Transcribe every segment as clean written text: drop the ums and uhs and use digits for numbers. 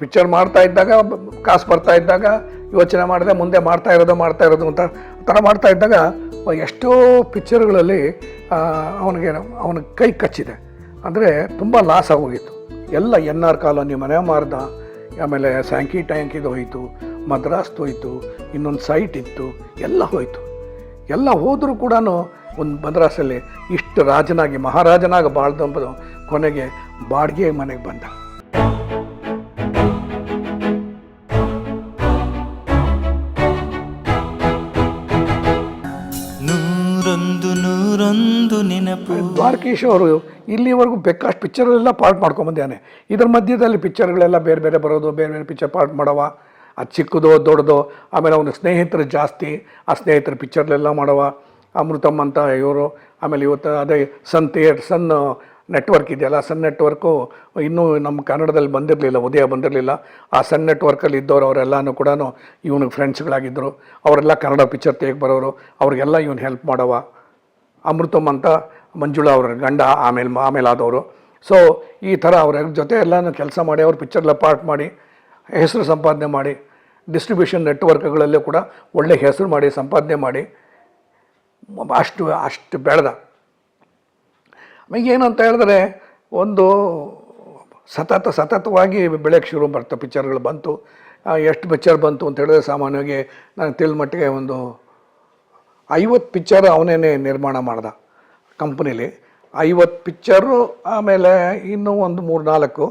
Picture ಮಾಡ್ತಾ ಇದ್ದಾಗ ಕಾಸು ಬರ್ತಾ ಇದ್ದಾಗ ಯೋಚನೆ ಮಾಡಿದೆ ಮುಂದೆ ಮಾಡ್ತಾ ಇರೋದು ಅಂತ ಥರ ಮಾಡ್ತಾ ಇದ್ದಾಗ ಎಷ್ಟೋ ಪಿಕ್ಚರ್ಗಳಲ್ಲಿ ಅವನ ಕೈ ಕಚ್ಚಿದೆ. ಅಂದರೆ ತುಂಬ ಲಾಸ್ ಆಗೋಗಿತ್ತು. ಎಲ್ಲ NR ಕಾಲೋನಿ ಮನೆ ಮಾರ್ದ, ಆಮೇಲೆ ಸ್ಯಾಂಕಿ ಟ್ಯಾಂಕಿದು ಹೋಯಿತು, ಮದ್ರಾಸ್ದು ಹೋಯಿತು, ಇನ್ನೊಂದು ಸೈಟ್ ಇತ್ತು, ಎಲ್ಲ ಹೋಯಿತು. ಎಲ್ಲ ಹೋದರೂ ಕೂಡ ಒಂದು ಮದ್ರಾಸಲ್ಲಿ ಇಷ್ಟು ರಾಜನಾಗಿ ಮಹಾರಾಜನಾಗಿ ಬಾಳ್ದಂಬುದು ಕೊನೆಗೆ ಬಾಡಿಗೆ ಮನೆಗೆ ಬಂದ. ನೂರೊಂದು ನೆನಪು. ದ್ವಾರಕೀಶ್ ಅವರು ಇಲ್ಲಿವರೆಗೂ ಬೇಕಾಷ್ಟು ಪಿಕ್ಚರ್ಗಳೆಲ್ಲ ಪಾರ್ಟ್ ಮಾಡ್ಕೊಂಬಂದಿದ್ದಾನೆ. ಇದರ ಮಧ್ಯದಲ್ಲಿ ಪಿಕ್ಚರ್ಗಳೆಲ್ಲ ಬೇರೆ ಬೇರೆ ಬರೋದು, ಬೇರೆ ಬೇರೆ ಪಿಕ್ಚರ್ ಪಾರ್ಟ್ ಮಾಡವ, ಅದು ಚಿಕ್ಕದೋ ದೊಡ್ಡದೋ. ಆಮೇಲೆ ಅವನ ಸ್ನೇಹಿತರು ಜಾಸ್ತಿ, ಆ ಸ್ನೇಹಿತರ ಪಿಕ್ಚರ್ಲೆಲ್ಲ ಮಾಡವ. ಅಮೃತಮ್ ಅಂತ ಇವರು. ಆಮೇಲೆ ಇವತ್ತು ಅದೇ ಸನ್ ನೆಟ್ವರ್ಕ್ ಇದೆಯಲ್ಲ, ಸನ್ ನೆಟ್ವರ್ಕು ಇನ್ನೂ ನಮ್ಮ ಕನ್ನಡದಲ್ಲಿ ಬಂದಿರಲಿಲ್ಲ, ಉದಯ ಬಂದಿರಲಿಲ್ಲ. ಆ ಸನ್ ನೆಟ್ವರ್ಕಲ್ಲಿ ಇದ್ದವರು ಅವರೆಲ್ಲನೂ ಕೂಡ ಇವನಿಗೆ ಫ್ರೆಂಡ್ಸ್ಗಳಾಗಿದ್ದರು. ಅವರೆಲ್ಲ ಕನ್ನಡ ಪಿಕ್ಚರ್ ತೆಗೆ ಬರೋರು, ಅವ್ರಿಗೆಲ್ಲ ಇವನು ಹೆಲ್ಪ್ ಮಾಡವ. ಅಮೃತಮ್ ಅಂತ ಮಂಜುಳಾ ಅವ್ರ ಗಂಡ ಆಮೇಲೆ ಆದವರು. ಸೊ ಈ ಥರ ಅವ್ರ ಜೊತೆ ಎಲ್ಲನೂ ಕೆಲಸ ಮಾಡಿ ಅವ್ರ ಪಿಕ್ಚರ್ಲ ಪಾರ್ಟ್ ಮಾಡಿ ಹೆಸರು ಸಂಪಾದನೆ ಮಾಡಿ, ಡಿಸ್ಟ್ರಿಬ್ಯೂಷನ್ ನೆಟ್ವರ್ಕ್ಗಳಲ್ಲೂ ಕೂಡ ಒಳ್ಳೆ ಹೆಸರು ಮಾಡಿ ಸಂಪಾದನೆ ಮಾಡಿ ಅಷ್ಟು ಬೆಳೆದ. ಏನು ಅಂತ ಹೇಳಿದ್ರೆ ಒಂದು ಸತತವಾಗಿ ಬೆಳೆಯೋಕ್ಕೆ ಶುರು ಮಾಡ್ತಾ ಪಿಕ್ಚರ್ಗಳು ಬಂತು. ಎಷ್ಟು ಪಿಕ್ಚರ್ ಬಂತು ಅಂತ ಹೇಳಿದ್ರೆ ಸಾಮಾನ್ಯವಾಗಿ ನನಗೆ ತಿಳಿದ ಮಟ್ಟಿಗೆ ಒಂದು 50 ಪಿಕ್ಚರ್ ಅವನೇ ನಿರ್ಮಾಣ ಮಾಡ್ದ ಕಂಪ್ನೀಲಿ. 50 ಪಿಕ್ಚರು. ಆಮೇಲೆ ಇನ್ನೂ ಒಂದು 3-4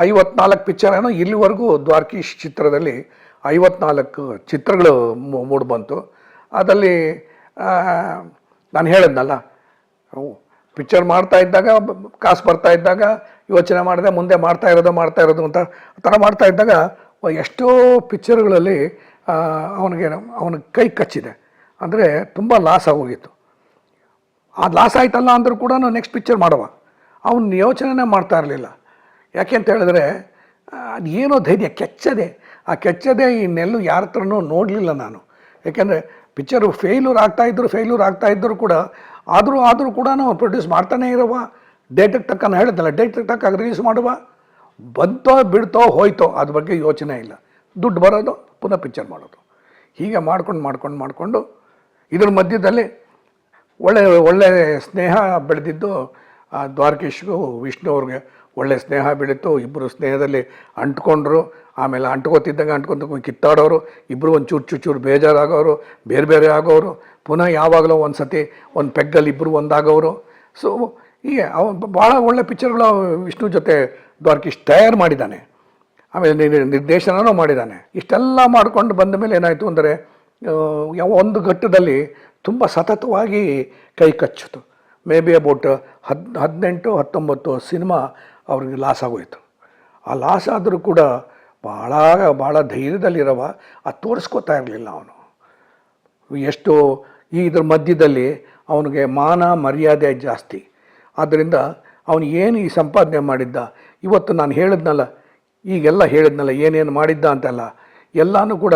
54 ಪಿಕ್ಚರ್ ಏನೋ ಇಲ್ಲಿವರೆಗೂ ದ್ವಾರಕೀಶ್ ಚಿತ್ರದಲ್ಲಿ 54 ಚಿತ್ರಗಳು ಮೂಡಿಬಂತು. ಅದರಲ್ಲಿ ನಾನು ಹೇಳಿದ್ನಲ್ಲ, ಪಿಕ್ಚರ್ ಮಾಡ್ತಾ ಇದ್ದಾಗ ಕಾಸು ಬರ್ತಾ ಇದ್ದಾಗ ಯೋಚನೆ ಮಾಡಿದೆ ಮುಂದೆ ಮಾಡ್ತಾ ಇರೋದು ಅಂತ ಥರ ಮಾಡ್ತಾ ಇದ್ದಾಗ ಎಷ್ಟೋ ಪಿಕ್ಚರ್ಗಳಲ್ಲಿ ಅವನ ಕೈ ಕಚ್ಚಿದೆ. ಅಂದರೆ ತುಂಬ ಲಾಸ್ ಆಗೋಗಿತ್ತು. ಆ ಲಾಸ್ ಆಯ್ತಲ್ಲ ಅಂದರೂ ಕೂಡ ನೆಕ್ಸ್ಟ್ ಪಿಕ್ಚರ್ ಮಾಡವ ಅವನು ಯೋಚನೆ ಮಾಡ್ತಾ ಇರಲಿಲ್ಲ. ಯಾಕೆ ಅಂತ ಹೇಳಿದ್ರೆ ಅದೇನೋ ಧೈರ್ಯ ಕೆಚ್ಚದೆ. ಆ ಕೆಚ್ಚದೆ ಇನ್ನೆಲ್ಲೂ ಯಾರ ಹತ್ರನೂ ನೋಡಲಿಲ್ಲ ನಾನು. ಯಾಕೆಂದರೆ ಪಿಕ್ಚರು ಫೇಲ್ಯೂರ್ ಆಗ್ತಾಯಿದ್ರು ಕೂಡ ಆದರೂ ಕೂಡ ನಾವು ಪ್ರೊಡ್ಯೂಸ್ ಮಾಡ್ತಾನೇ ಇರುವ. ಡೇಟಿಗೆ ತಕ್ಕ ನಾನು ಹೇಳಿದ್ನಲ್ಲ, ಡೇಟಿಗೆ ತಕ್ಕ ರಿಲೀಸ್ ಮಾಡುವ, ಬಂತೋ ಬಿಡ್ತೋ ಹೋಯ್ತೋ ಅದ್ರ ಬಗ್ಗೆ ಯೋಚನೆ ಇಲ್ಲ. ದುಡ್ಡು ಬರೋದು ಪುನಃ ಪಿಕ್ಚರ್ ಮಾಡೋದು, ಹೀಗೆ ಮಾಡ್ಕೊಂಡು ಇದ್ರ ಮಧ್ಯದಲ್ಲಿ ಒಳ್ಳೆ ಸ್ನೇಹ ಬೆಳೆದಿದ್ದು. ದ್ವಾರಕೀಶ್ಗೂ ವಿಷ್ಣು ಅವ್ರಿಗೆ ಒಳ್ಳೆ ಸ್ನೇಹ ಬೆಳೀತು. ಇಬ್ಬರು ಸ್ನೇಹದಲ್ಲಿ ಅಂಟ್ಕೊಂಡ್ರು. ಆಮೇಲೆ ಅಂಟ್ಕೊತಿದ್ದಂಗೆ ಕಿತ್ತಾಡೋರು. ಇಬ್ಬರು ಒಂದು ಚೂರು ಬೇಜಾರಾಗೋರು, ಬೇರೆ ಆಗೋರು. ಪುನಃ ಯಾವಾಗಲೂ ಒಂದು ಸತಿ ಒಂದು ಪೆಗ್ಗಲ್ಲಿ ಇಬ್ಬರು ಒಂದಾಗೋರು. ಸೊ ಹೀಗೆ ಭಾಳ ಒಳ್ಳೆ ಪಿಕ್ಚರ್ಗಳು ವಿಷ್ಣು ಜೊತೆ ದ್ವಾರಕೀಶ್ ತಯಾರು ಮಾಡಿದ್ದಾನೆ. ಆಮೇಲೆ ನಿರ್ದೇಶನವೂ ಮಾಡಿದ್ದಾನೆ. ಇಷ್ಟೆಲ್ಲ ಮಾಡ್ಕೊಂಡು ಬಂದ ಮೇಲೆ ಏನಾಯಿತು ಅಂದರೆ ಒಂದು ಘಟ್ಟದಲ್ಲಿ ತುಂಬ ಸತತವಾಗಿ ಕೈ ಕಚ್ಚಿತು. ಮೇ ಬಿ ಅಬೌಟ್ 18-19 ಸಿನಿಮಾ ಅವ್ರಿಗೆ ಲಾಸ್ ಆಗೋಯಿತು. ಆ ಲಾಸ್ ಆದರೂ ಕೂಡ ಭಾಳ ಧೈರ್ಯದಲ್ಲಿರವ. ಅದು ತೋರಿಸ್ಕೋತಾ ಇರಲಿಲ್ಲ ಅವನು. ಎಷ್ಟು ಇದ್ರ ಮಧ್ಯದಲ್ಲಿ ಅವನಿಗೆ ಮಾನ ಮರ್ಯಾದೆ ಜಾಸ್ತಿ. ಆದ್ದರಿಂದ ಅವನು ಏನು ಈ ಸಂಪಾದನೆ ಮಾಡಿದ್ದ, ಇವತ್ತು ನಾನು ಹೇಳಿದ್ನಲ್ಲ ಏನೇನು ಮಾಡಿದ್ದ ಅಂತೆಲ್ಲ ಎಲ್ಲನೂ ಕೂಡ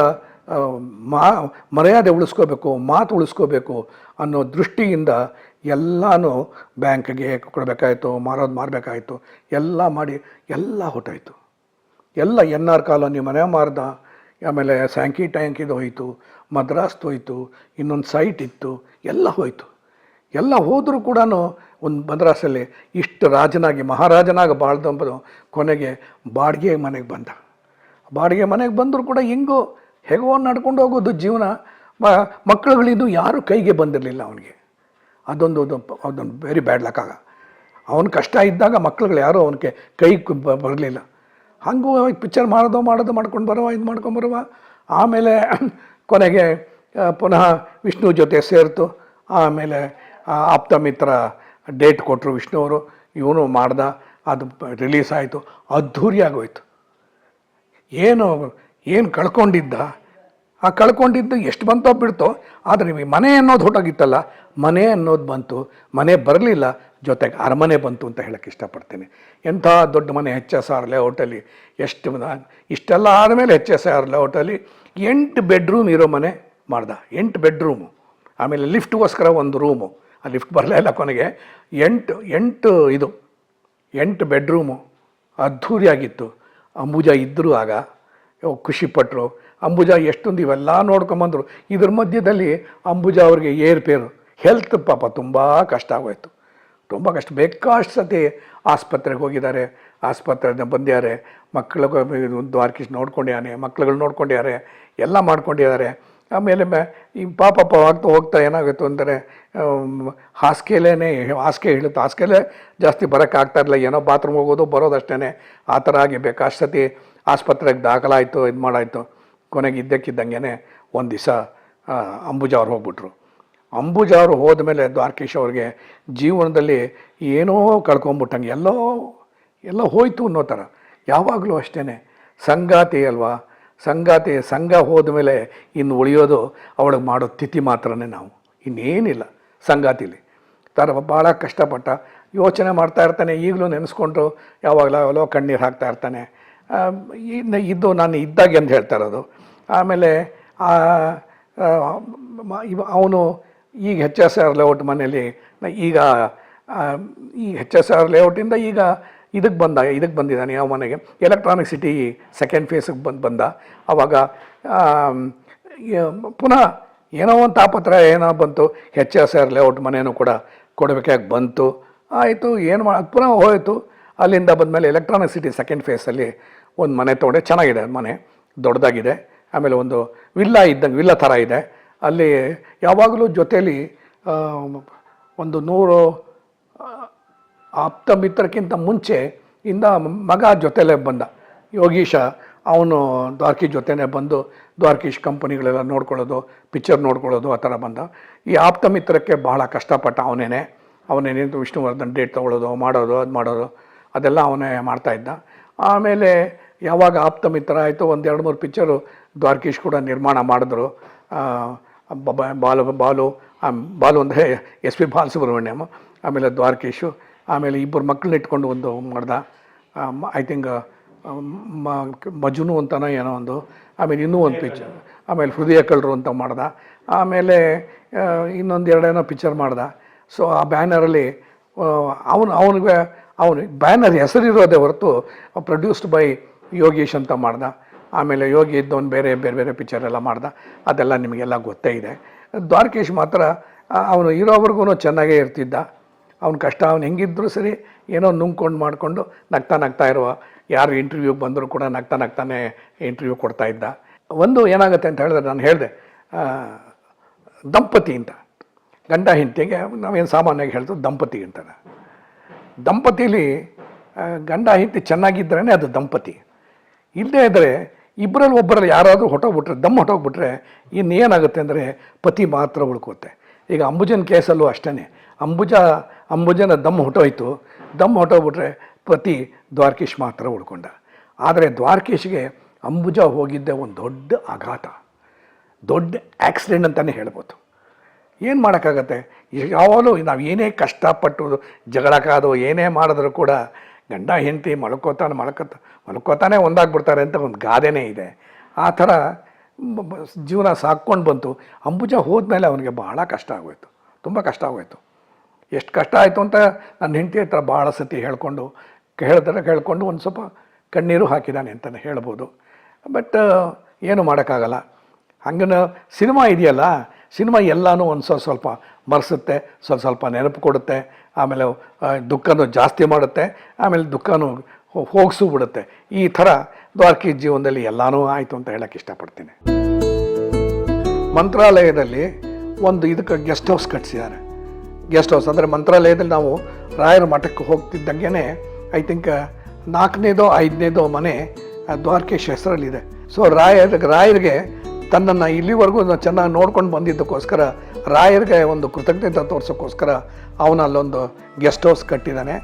ಮರ್ಯಾದೆ ಉಳಿಸ್ಕೋಬೇಕು, ಮಾತು ಉಳಿಸ್ಕೋಬೇಕು ಅನ್ನೋ ದೃಷ್ಟಿಯಿಂದ ಎಲ್ಲನೂ ಬ್ಯಾಂಕ್ಗೆ ಕೊಡಬೇಕಾಯ್ತು, ಮಾರಬೇಕಾಯಿತು. ಎಲ್ಲ ಮಾಡಿ ಎಲ್ಲ ಹೊಟ್ಟಾಯಿತು. ಎಲ್ಲ NR ಕಾಲೋನಿ ಮನೆ ಮಾರ್ದ, ಆಮೇಲೆ ಸ್ಯಾಂಕಿ ಟ್ಯಾಂಕಿದು ಹೋಯಿತು, ಮದ್ರಾಸ್ದು ಹೋಯಿತು, ಇನ್ನೊಂದು ಸೈಟ್ ಇತ್ತು, ಎಲ್ಲ ಹೋಯಿತು. ಎಲ್ಲ ಹೋದರೂ ಕೂಡ ಒಂದು ಮದ್ರಾಸಲ್ಲಿ ಇಷ್ಟು ರಾಜನಾಗಿ ಮಹಾರಾಜನಾಗಿ ಬಾಳ್ದಂಬುದು ಕೊನೆಗೆ ಬಾಡಿಗೆ ಮನೆಗೆ ಬಂದ. ಬಾಡಿಗೆ ಮನೆಗೆ ಬಂದರೂ ಕೂಡ ಹೇಗೋ ನಡ್ಕೊಂಡು ಹೋಗೋದು ಜೀವನ. ಮಕ್ಕಳುಗಳಿದ್ದು ಯಾರೂ ಕೈಗೆ ಬಂದಿರಲಿಲ್ಲ ಅವನಿಗೆ. ಅದೊಂದು ವೆರಿ ಬ್ಯಾಡ್ ಲಕ್. ಅವನ ಕಷ್ಟ ಇದ್ದಾಗ ಮಕ್ಕಳುಗಳು ಯಾರೂ ಅವನಿಗೆ ಕೈಗೆ ಬರಲಿಲ್ಲ. ಹಾಗೂ ಪಿಕ್ಚರ್ ಮಾಡ್ಕೊಂಡು ಬರುವ ಆಮೇಲೆ ಕೊನೆಗೆ ಪುನಃ ವಿಷ್ಣು ಜೊತೆ ಸೇರಿತು. ಆಮೇಲೆ ಆಪ್ತ ಮಿತ್ರ ಡೇಟ್ ಕೊಟ್ಟರು ವಿಷ್ಣು ಅವರು, ಇವನು ಮಾಡ್ದ, ಅದು ರಿಲೀಸ್ ಆಯಿತು, ಅದ್ಧೂರಿ ಆಗೋಯ್ತು. ಏನು ಕಳ್ಕೊಂಡಿದ್ದು ಎಷ್ಟು ಬಂತೋ ಬಿಡ್ತೋ, ಆದರೆ ಮನೆ ಅನ್ನೋದು ಹೊಟ್ಟೋಗಿತ್ತಲ್ಲ, ಮನೆ ಅನ್ನೋದು ಬಂತು. ಮನೆ ಬರಲಿಲ್ಲ, ಜೊತೆಗೆ ಅರಮನೆ ಬಂತು ಅಂತ ಹೇಳೋಕ್ಕೆ ಇಷ್ಟಪಡ್ತೀನಿ. ಎಂಥ ದೊಡ್ಡ ಮನೆ HSR ಲೇಔಟಲ್ಲಿ, ಇಷ್ಟೆಲ್ಲ ಆದಮೇಲೆ HSR ಲೇಔಟಲ್ಲಿ 8 ಬೆಡ್ರೂಮ್ ಇರೋ ಮನೆ ಮಾಡ್ದ. 8 ಬೆಡ್ರೂಮು. ಆಮೇಲೆ ಲಿಫ್ಟ್ಗೋಸ್ಕರ ಒಂದು ರೂಮು. ಆ ಲಿಫ್ಟ್ ಬರಲೇ ಇಲ್ಲ ಕೊನೆಗೆ. 8 ಬೆಡ್ರೂಮು ಅದ್ಧೂರಿಯಾಗಿತ್ತು. ಅಂಬುಜಾ ಇದ್ದರು ಆಗ ಖುಷಿಪಟ್ಟರು. ಅಂಬುಜಾ ಎಷ್ಟೊಂದು ಇವೆಲ್ಲ ನೋಡ್ಕೊಂಬಂದರು. ಇದ್ರ ಮಧ್ಯದಲ್ಲಿ ಅಂಬುಜಾ ಅವ್ರಿಗೆ ಏರ್ಪೇರು ಹೆಲ್ತ್ ಪಾಪ ತುಂಬ ಕಷ್ಟ ಆಗೋಯ್ತು, ತುಂಬ ಕಷ್ಟ. ಬೇಕಾಷ್ಟು ಸತಿ ಆಸ್ಪತ್ರೆಗೆ ಹೋಗಿದ್ದಾರೆ, ಆಸ್ಪತ್ರೆಯಿಂದ ಬಂದಿದ್ದಾರೆ, ಮಕ್ಕಳಿಗೆ ದ್ವಾರಕೀಶ್ ನೋಡ್ಕೊಂಡಿದ್ದಾನೆ, ಮಕ್ಳುಗಳು ನೋಡ್ಕೊಂಡಿದ್ದಾರೆ, ಎಲ್ಲ ಮಾಡ್ಕೊಂಡಿದ್ದಾರೆ. ಆಮೇಲೆ ಈ ಪಾಪ ಹೋಗ್ತಾ ಹೋಗ್ತಾ ಏನಾಗುತ್ತೆ ಅಂದರೆ ಹಾಸಿಗೆ ಇಳುತ್ತೆ, ಹಾಸಿಗೆಲೇ ಜಾಸ್ತಿ ಬರೋಕ್ಕಾಗ್ತಾಯಿರಲಿಲ್ಲ, ಏನೋ ಬಾತ್ರೂಮ್ ಹೋಗೋದು ಬರೋದಷ್ಟೇ. ಆ ಥರ ಆಗಿ ಬೇಕಾಷ್ಟು ಸತಿ ಆಸ್ಪತ್ರೆಗೆ ದಾಖಲಾಯಿತು, ಇದು ಮಾಡಾಯಿತು. ಕೊನೆಗೆ ಇದ್ದಕ್ಕಿದ್ದಂಗೆ ಒಂದು ದಿವಸ ಅಂಬುಜಾ ಅವ್ರು ಹೋಗ್ಬಿಟ್ರು. ಅಂಬುಜಾ ಅವರು ಹೋದ್ಮೇಲೆ ದ್ವಾರಕೀಶ್ ಅವ್ರಿಗೆ ಜೀವನದಲ್ಲಿ ಏನೋ ಕಳ್ಕೊಂಬಿಟ್ಟಂಗೆ, ಎಲ್ಲೋ ಹೋಯ್ತು ಅನ್ನೋ ಥರ. ಯಾವಾಗಲೂ ಅಷ್ಟೇ, ಸಂಗಾತಿ ಅಲ್ವಾ, ಸಂಘ ಹೋದ್ಮೇಲೆ ಇನ್ನು ಉಳಿಯೋದು ಅವಳಿಗೆ ಮಾಡೋ ತಿಥಿ ಮಾತ್ರನೇ ನಾವು, ಇನ್ನೇನಿಲ್ಲ ಸಂಗಾತಿಲಿ. ಭಾಳ ಕಷ್ಟಪಟ್ಟ ಯೋಚನೆ ಮಾಡ್ತಾ ಇರ್ತಾನೆ, ಈಗಲೂ ನೆನೆಸ್ಕೊಂಡು ಯಾವಾಗಲೋ ಕಣ್ಣೀರು ಹಾಕ್ತಾ ಇರ್ತಾನೆ. ಇದು ನಾನು ಇದ್ದಾಗೆ ಅಂತ ಹೇಳ್ತಾ ಇರೋದು. ಆಮೇಲೆ ಅವನು ಈಗ HSR ಲೇಔಟ್ ಮನೇಲಿ, ಈಗ HSR ಲೇಔಟಿಂದ ಈಗ ಇದಕ್ಕೆ ಬಂದಿದ್ದಾನೆ. ಯಾವ ಮನೆಗೆ, ಎಲೆಕ್ಟ್ರಾನಿಕ್ ಸಿಟಿ ಸೆಕೆಂಡ್ ಫೇಸಿಗೆ ಬಂದ. ಆವಾಗ ಪುನಃ ಏನೋ ಒಂದು ತಾಪತ್ರ ಏನೋ ಬಂತು, HSR ಲೇಔಟ್ ಮನೆಯೂ ಕೂಡ ಕೊಡಬೇಕಾಗಿ ಬಂತು. ಆಯಿತು, ಏನು ಪುನಃ ಹೋಯಿತು. ಅಲ್ಲಿಂದ ಬಂದಮೇಲೆ ಎಲೆಕ್ಟ್ರಾನಿಕ್ ಸಿಟಿ ಸೆಕೆಂಡ್ ಫೇಸಲ್ಲಿ ಒಂದು ಮನೆ ತೊಗೊಂಡೆ. ಚೆನ್ನಾಗಿದೆ ಮನೆ, ದೊಡ್ಡದಾಗಿದೆ. ಆಮೇಲೆ ಒಂದು ವಿಲ್ಲಾ ಥರ ಇದೆ. ಅಲ್ಲಿ ಯಾವಾಗಲೂ ಜೊತೇಲಿ ಒಂದು 100 ಆಪ್ತ ಮಿತ್ರಕ್ಕಿಂತ ಮುಂಚೆ ಇಂದ ಮಗ ಜೊತೆಲೇ ಬಂದ, ಯೋಗೀಶ. ಅವನು ದ್ವಾರಕೀಶ್ ಜೊತೆನೇ ಬಂದು ದ್ವಾರಕೀಶ್ ಕಂಪನಿಗಳೆಲ್ಲ ನೋಡ್ಕೊಳ್ಳೋದು, ಪಿಕ್ಚರ್ ನೋಡ್ಕೊಳ್ಳೋದು, ಆ ಥರ ಬಂದ. ಈ ಆಪ್ತ ಮಿತ್ರಕ್ಕೆ ಬಹಳ ಕಷ್ಟಪಟ್ಟ ಅವನೇನಿಂತು ವಿಷ್ಣುವರ್ಧನ್ ಡೇಟ್ ತೊಗೊಳ್ಳೋದು, ಮಾಡೋದು ಅದೆಲ್ಲ ಅವನೇ ಮಾಡ್ತಾಯಿದ್ದ. ಆಮೇಲೆ ಯಾವಾಗ ಆಪ್ತ ಮಿತ್ರ ಆಯಿತು, ಒಂದು 2-3 ಪಿಕ್ಚರು ದ್ವಾರಕೀಶ್ ಕೂಡ ನಿರ್ಮಾಣ ಮಾಡಿದ್ರು. ಬಾಲು ಅಂದರೆ SP ಬಾಲಸುಬ್ರಹ್ಮಣ್ಯಮ್, ಆಮೇಲೆ ದ್ವಾರಕೀಶು, ಆಮೇಲೆ 2 ಮಕ್ಕಳನ್ನ ಇಟ್ಕೊಂಡು ಒಂದು ಮಾಡ್ದ, ಐ ಥಿಂಕ್ ಮಜುನು ಅಂತನೋ ಏನೋ ಒಂದು. ಆಮೇಲೆ ಇನ್ನೂ ಒಂದು ಪಿಕ್ಚರ್, ಆಮೇಲೆ ಹೃದಯ ಕಳ್ಳರು ಅಂತ ಮಾಡ್ದ. ಆಮೇಲೆ ಇನ್ನೊಂದು 2 ಪಿಕ್ಚರ್ ಮಾಡ್ದ. ಸೊ ಆ ಬ್ಯಾನರಲ್ಲಿ ಅವನಿಗೆ ಬ್ಯಾನರ್ ಹೆಸರಿರೋದೇ ಹೊರತು ಪ್ರೊಡ್ಯೂಸ್ಡ್ ಬೈ ಯೋಗೀಶ್ ಅಂತ ಮಾಡ್ದ. ಆಮೇಲೆ ಯೋಗಿ ಇದ್ದವನು ಬೇರೆ ಪಿಕ್ಚರ್ ಎಲ್ಲ ಮಾಡ್ದ. ಅದೆಲ್ಲ ನಿಮಗೆಲ್ಲ ಗೊತ್ತೇ ಇದೆ. ದ್ವಾರಕೀಶ್ ಮಾತ್ರ ಅವನು ಇರೋವರೆಗೂ ಚೆನ್ನಾಗೇ ಇರ್ತಿದ್ದ. ಅವ್ನ ಕಷ್ಟ, ಅವ್ನು ಹೆಂಗಿದ್ರು ಸರಿ ಏನೋ ನುಂಗ್ಕೊಂಡು ಮಾಡಿಕೊಂಡು ನಗ್ತಾ ಇರುವ, ಯಾರು ಇಂಟರ್ವ್ಯೂಗೆ ಬಂದರೂ ಕೂಡ ನಗ್ತಾನೆ ಇಂಟರ್ವ್ಯೂ ಕೊಡ್ತಾಯಿದ್ದ. ಒಂದು ಏನಾಗುತ್ತೆ ಅಂತ ಹೇಳಿದ್ರೆ, ನಾನು ಹೇಳಿದೆ ದಂಪತಿ ಅಂತ, ಗಂಡ ಹೆಂಡತಿಗೆ ನಾವೇನು ಸಾಮಾನ್ಯವಾಗಿ ಹೇಳ್ತೀವಿ ದಂಪತಿ ಅಂತಾರೆ. ದಂಪತಿಲಿ ಗಂಡ ಹೆಂಡತಿ ಚೆನ್ನಾಗಿದ್ರೇ ಅದು ದಂಪತಿ. ಇಲ್ಲದೇ ಇದ್ದರೆ ಇಬ್ಬರಲ್ಲಿ ಒಬ್ಬರಲ್ಲಿ ಯಾರಾದರೂ ಹೊಟ್ಟೋಗ್ಬಿಟ್ರೆ ಇನ್ನೇನಾಗುತ್ತೆ ಅಂದರೆ ಪತಿ ಮಾತ್ರ ಉಳ್ಕೋತೆ. ಈಗ ಅಂಬುಜನ ಕೇಸಲ್ಲೂ ಅಷ್ಟೇ, ಅಂಬುಜನ ಹೊಟ್ಟೋಗ್ಬಿಟ್ರೆ ಪತಿ ದ್ವಾರಕೀಶ್ ಮಾತ್ರ ಉಳ್ಕೊಂಡ. ಆದರೆ ದ್ವಾರಕೀಶ್ಗೆ ಅಂಬುಜಾ ಹೋಗಿದ್ದೆ ಒಂದು ದೊಡ್ಡ ಆಘಾತ, ದೊಡ್ಡ ಆಕ್ಸಿಡೆಂಟ್ ಅಂತಲೇ ಹೇಳ್ಬೋದು. ಏನು ಮಾಡೋಕ್ಕಾಗತ್ತೆ, ಯಾವಾಗಲೂ ನಾವು ಏನೇ ಕಷ್ಟಪಟ್ಟು ಜಗಳಕ್ಕಾದೋ ಏನೇ ಮಾಡಿದ್ರೂ ಕೂಡ ಗಂಡ ಹೆಂಡತಿ ಮಲ್ಕೋತಾನೆ ಒಂದಾಗ್ಬಿಡ್ತಾರೆ ಅಂತ ಒಂದು ಗಾದೆನೇ ಇದೆ. ಆ ಥರ ಜೀವನ ಸಾಕ್ಕೊಂಡು ಬಂತು. ಅಂಬುಜಾ ಹೋದ್ಮೇಲೆ ಅವನಿಗೆ ಭಾಳ ಕಷ್ಟ ಆಗೋಯ್ತು, ತುಂಬ ಕಷ್ಟ ಆಗೋಯ್ತು. ಎಷ್ಟು ಕಷ್ಟ ಆಯಿತು ಅಂತ ನನ್ನ ಹೆಂಡತಿ ಹತ್ರ ಭಾಳ ಸತಿ ಹೇಳ್ಕೊಂಡು ಒಂದು ಸ್ವಲ್ಪ ಕಣ್ಣೀರು ಹಾಕಿದ್ದಾನೆ ಅಂತಲೇ ಹೇಳ್ಬೋದು. ಬಟ್ ಏನು ಮಾಡೋಕ್ಕಾಗಲ್ಲ. ಹಂಗನ ಸಿನಿಮಾ ಇದೆಯಲ್ಲ, ಸಿನಿಮಾ ಎಲ್ಲನೂ ಒಂದು ಸ್ವಲ್ಪ ಮರೆಸುತ್ತೆ, ಸ್ವಲ್ಪ ನೆನಪು ಕೊಡುತ್ತೆ, ಆಮೇಲೆ ದುಃಖನೂ ಜಾಸ್ತಿ ಮಾಡುತ್ತೆ, ಆಮೇಲೆ ದುಃಖನೂ ಹೋಗಿಸೂ ಬಿಡುತ್ತೆ. ಈ ಥರ ದ್ವಾರಕೀಶ್ ಜೀವನದಲ್ಲಿ ಎಲ್ಲನೂ ಆಯಿತು ಅಂತ ಹೇಳೋಕ್ಕೆ ಇಷ್ಟಪಡ್ತೀನಿ. ಮಂತ್ರಾಲಯದಲ್ಲಿ ಒಂದು ಇದಕ್ಕೆ ಗೆಸ್ಟ್ ಹೌಸ್ ಕಟ್ಸಿದ್ದಾರೆ. ಗೆಸ್ಟ್ ಹೌಸ್ ಅಂದರೆ ಮಂತ್ರಾಲಯದಲ್ಲಿ ನಾವು ರಾಯರ ಮಠಕ್ಕೆ ಹೋಗ್ತಿದ್ದಂಗೆ ಐ ಥಿಂಕ್ 4ನೇದೋ 5ನೇದೋ ಮನೆ ದ್ವಾರಕೀಶ್ ಹೆಸರಲ್ಲಿದೆ. ಸೊ ರಾಯರಿಗೆ ತನ್ನನ್ನು ಇಲ್ಲಿವರೆಗೂ ಚೆನ್ನಾಗಿ ನೋಡ್ಕೊಂಡು ಬಂದಿದ್ದಕ್ಕೋಸ್ಕರ ರಾಯರಿಗೆ ಒಂದು ಕೃತಜ್ಞತೆ ತೋರಿಸೋಕ್ಕೋಸ್ಕರ ಅವನಲ್ಲೊಂದು ಗೆಸ್ಟ್ ಹೌಸ್ ಕಟ್ಟಿದ್ದಾನೆ.